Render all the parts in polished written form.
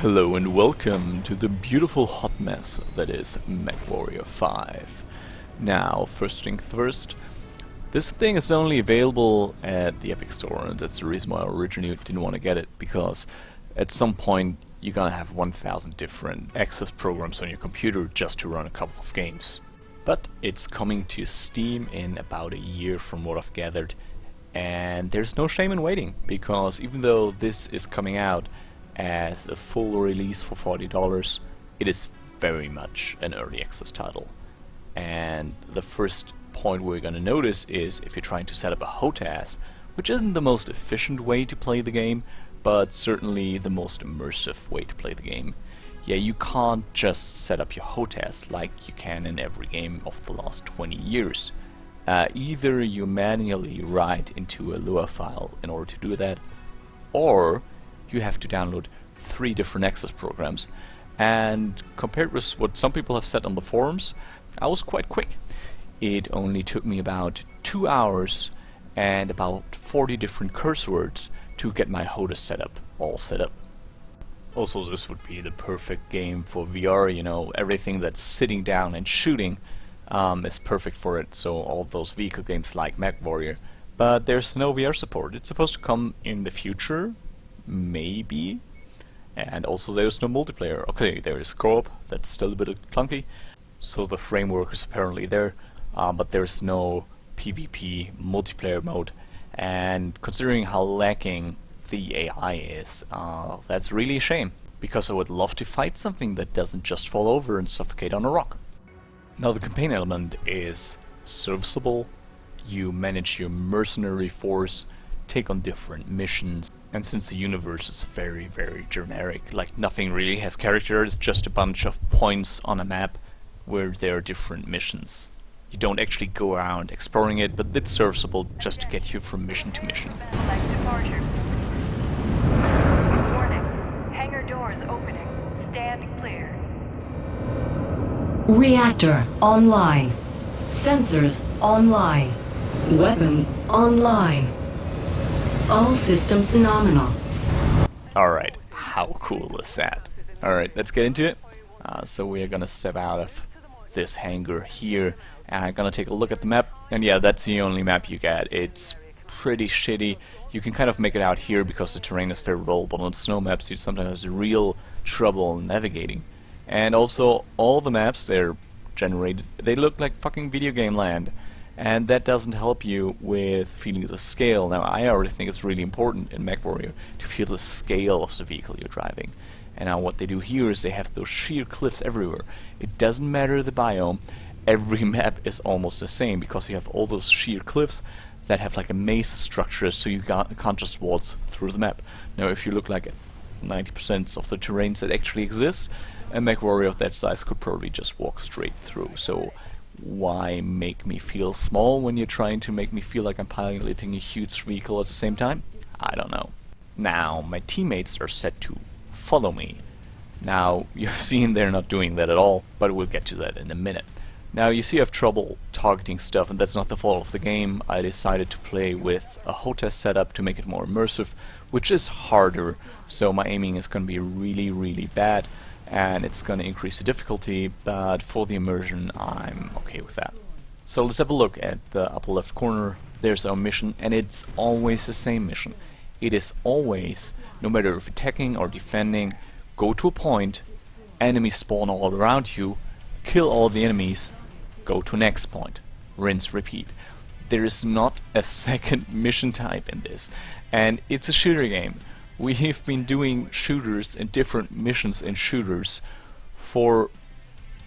Hello and welcome to the beautiful hot mess that is Mechwarrior 5. Now, first thing first, this thing is only available at the Epic Store, and that's the reason why I originally didn't want to get it, because at some point you're gonna have 1000 different access programs on your computer just to run a couple of games. But it's coming to Steam in about a year from what I've gathered, and there's no shame in waiting, because even though this is coming out as a full release for $40, it is very much an early access title. And the first point we're gonna notice is if you're trying to set up a HOTAS, which isn't the most efficient way to play the game, but certainly the most immersive way to play the game. Yeah, you can't just set up your HOTAS like you can in every game of the last 20 years. Either you manually write into a Lua file in order to do that, or you have to download 3 different access programs. And compared with what some people have said on the forums, I was quite quick. It only took me about 2 hours and about 40 different curse words to get my HOTAS all set up. Also, this would be the perfect game for VR, you know, everything that's sitting down and shooting is perfect for it, so all those vehicle games like Mechwarrior. But there's no VR support. It's supposed to come in the future, maybe, and also there's no multiplayer. Okay, there is co-op, that's still a bit clunky, so the framework is apparently there, but there's no PvP multiplayer mode, and considering how lacking the AI is, that's really a shame, because I would love to fight something that doesn't just fall over and suffocate on a rock. Now the campaign element is serviceable. You manage your mercenary force, take on different missions, and since the universe is very, very generic, like nothing really has character, it's just a bunch of points on a map where there are different missions. You don't actually go around exploring it, but it's serviceable just to get you from mission to mission. Departure. Warning. Hangar doors opening. Stand clear. Reactor online. Sensors online. Weapons online. All systems nominal. Alright, how cool is that? Alright, let's get into it. So we are gonna step out of this hangar here, and I'm gonna take a look at the map, and yeah, that's the only map you get. It's pretty shitty. You can kind of make it out here because the terrain is favorable, but on snow maps you sometimes have real trouble navigating. And also, all the maps, they're generated, they look like fucking video game land. And that doesn't help you with feeling the scale. Now, I already think it's really important in Mechwarrior to feel the scale of the vehicle you're driving. And now what they do here is they have those sheer cliffs everywhere. It doesn't matter the biome, every map is almost the same, because you have all those sheer cliffs that have like a maze structure, so you can't just waltz through the map. Now, if you look like at 90% of the terrains that actually exist, a Mechwarrior of that size could probably just walk straight through. So why make me feel small when you're trying to make me feel like I'm piloting a huge vehicle at the same time? I don't know. Now, my teammates are set to follow me. Now, you've seen they're not doing that at all, but we'll get to that in a minute. Now, you see I have trouble targeting stuff, and that's not the fault of the game. I decided to play with a HOTAS setup to make it more immersive, which is harder, so my aiming is going to be really, really bad, and it's going to increase the difficulty, but for the immersion I'm okay with that. So let's have a look at the upper left corner. There's our mission, and it's always the same mission. It is always, no matter if attacking or defending, go to a point, enemies spawn all around you, kill all the enemies, go to next point, rinse, repeat. There is not a second mission type in this, and it's a shooter game. We have been doing shooters and different missions in shooters for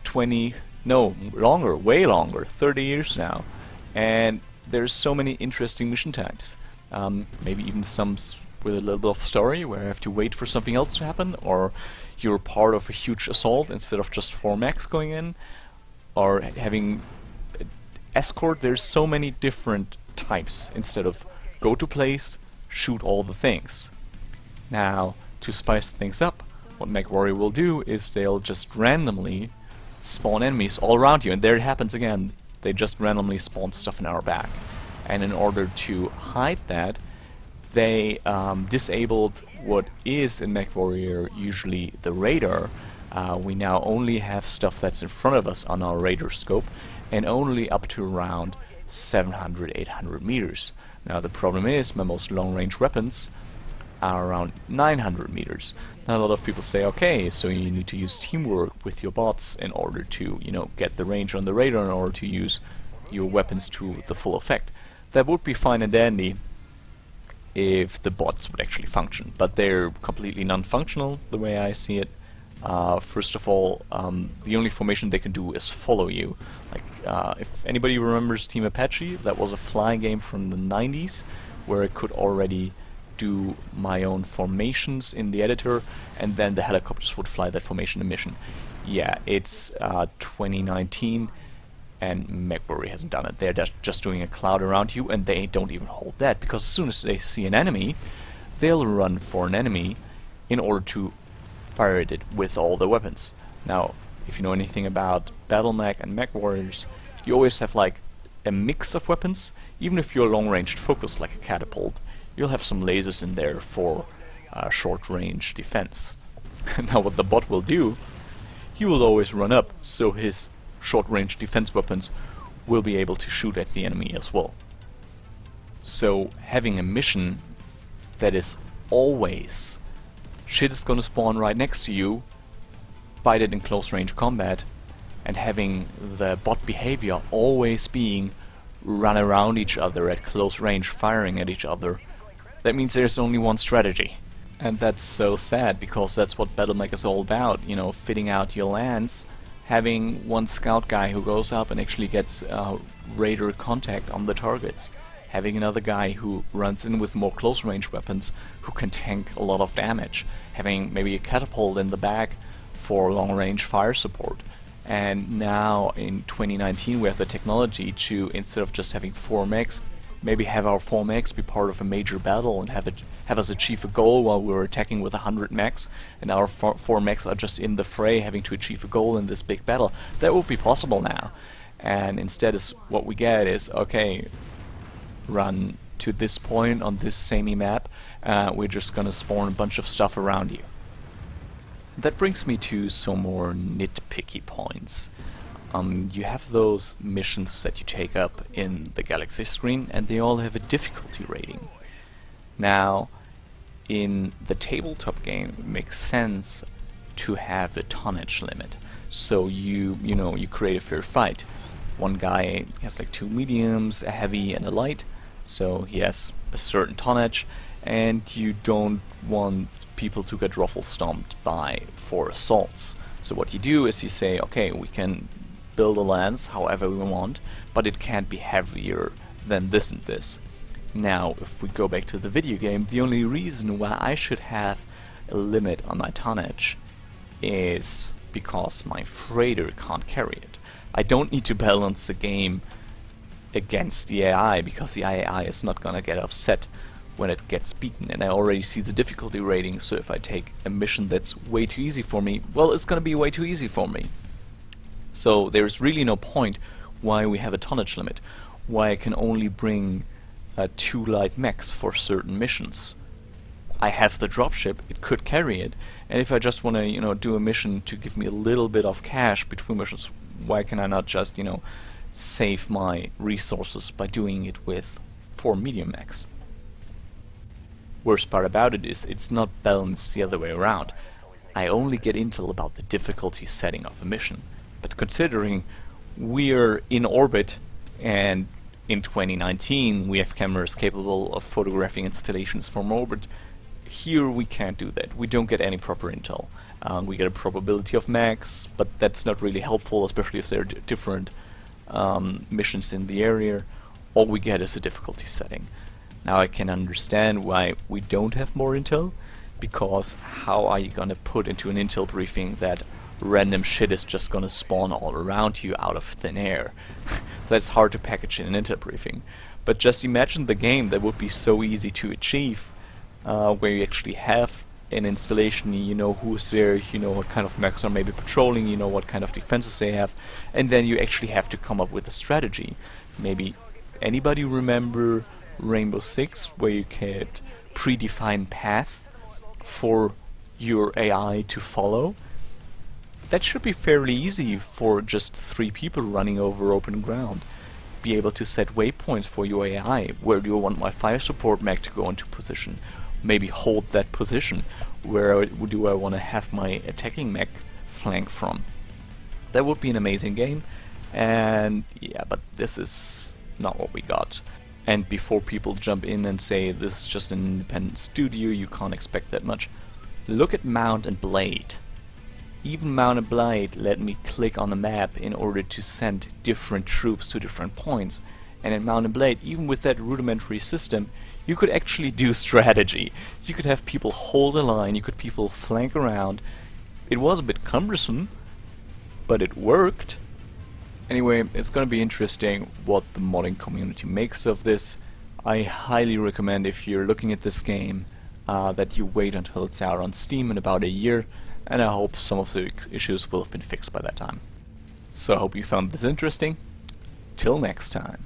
20, no, longer, way longer, 30 years now. And there's so many interesting mission types. Maybe even some with a little bit of story where I have to wait for something else to happen, or you're part of a huge assault instead of just 4 mechs going in, or having escort. There's so many different types instead of go to place, shoot all the things. Now, to spice things up, what Mechwarrior will do is they'll just randomly spawn enemies all around you, and there it happens again. They just randomly spawn stuff in our back. And in order to hide that, they disabled what is in Mechwarrior usually the radar. We now only have stuff that's in front of us on our radar scope, and only up to around 700, 800 meters. Now the problem is, my most long-range weapons are around 900 meters. Now a lot of people say, okay, so you need to use teamwork with your bots in order to, get the range on the radar in order to use your weapons to the full effect. That would be fine and dandy if the bots would actually function, but they're completely non-functional the way I see it. First of all, the only formation they can do is follow you. Like, if anybody remembers Team Apache, that was a flying game from the 90s where I could already do my own formations in the editor, and then the helicopters would fly that formation in mission. Yeah, it's 2019, and Mechwarrior hasn't done it. They're just doing a cloud around you, and they don't even hold that, because as soon as they see an enemy, they'll run for an enemy in order to fire at it with all the weapons. Now, if you know anything about Battle Mech and Mech Warriors, you always have like a mix of weapons. Even if you're long-range focused like a catapult, you'll have some lasers in there for short-range defense. Now what the bot will do, he will always run up, so his short-range defense weapons will be able to shoot at the enemy as well. So having a mission that is always shit is gonna spawn right next to you, fight it in close-range combat, and having the bot behavior always being run around each other at close range, firing at each other, that means there's only one strategy. And that's so sad, because that's what BattleMech is all about, fitting out your lands, having one scout guy who goes up and actually gets radar contact on the targets, having another guy who runs in with more close range weapons who can tank a lot of damage, having maybe a catapult in the back for long range fire support. And now in 2019 we have the technology to, instead of just having 4 mechs, maybe have our 4 mechs be part of a major battle and have us achieve a goal while we're attacking with 100 mechs, and our 4 mechs are just in the fray having to achieve a goal in this big battle. That would be possible now. And instead what we get is, okay, run to this point on this samey map, we're just gonna spawn a bunch of stuff around you. That brings me to some more nitpicky points. You have those missions that you take up in the Galaxy screen, and they all have a difficulty rating. Now, in the tabletop game, it makes sense to have a tonnage limit. So you create a fair fight. One guy has like 2 mediums, a heavy and a light, so he has a certain tonnage, and you don't want people to get ruffle stomped by 4 assaults. So what you do is you say, okay, we can build a lance however we want, but it can't be heavier than this and this. Now, if we go back to the video game, the only reason why I should have a limit on my tonnage is because my freighter can't carry it. I don't need to balance the game against the AI, because the AI is not gonna get upset when it gets beaten, and I already see the difficulty rating, so if I take a mission that's way too easy for me, well, it's gonna be way too easy for me. So there's really no point why we have a tonnage limit, why I can only bring 2 light mechs for certain missions. I have the dropship, it could carry it, and if I just want to, do a mission to give me a little bit of cash between missions, why can I not just, save my resources by doing it with 4 medium mechs? Worst part about it is it's not balanced the other way around. I only get intel about the difficulty setting of a mission, but considering we're in orbit and in 2019 we have cameras capable of photographing installations from orbit, here we can't do that. We don't get any proper intel. We get a probability of max, but that's not really helpful, especially if there are different missions in the area. All we get is a difficulty setting. Now I can understand why we don't have more intel, because how are you gonna put into an intel briefing that random shit is just gonna spawn all around you out of thin air? That's hard to package in an intel briefing. But just imagine the game that would be so easy to achieve, where you actually have an installation, you know who's there, you know what kind of mechs are maybe patrolling, you know what kind of defenses they have, and then you actually have to come up with a strategy. Maybe anybody remember Rainbow Six, where you could predefine path for your AI to follow. That should be fairly easy for just 3 people running over open ground. Be able to set waypoints for your AI. Where do I want my fire support mech to go into position? Maybe hold that position. Where do I want to have my attacking mech flank from? That would be an amazing game. And yeah, but this is not what we got. And before people jump in and say this is just an independent studio, you can't expect that much, look at Mount and Blade. Even Mount and Blade let me click on the map in order to send different troops to different points. And in Mount and Blade, even with that rudimentary system, you could actually do strategy. You could have people hold a line, you could people flank around. It was a bit cumbersome, but it worked. Anyway, it's gonna be interesting what the modding community makes of this. I highly recommend, if you're looking at this game, that you wait until it's out on Steam in about a year, and I hope some of the issues will have been fixed by that time. So I hope you found this interesting. Till next time.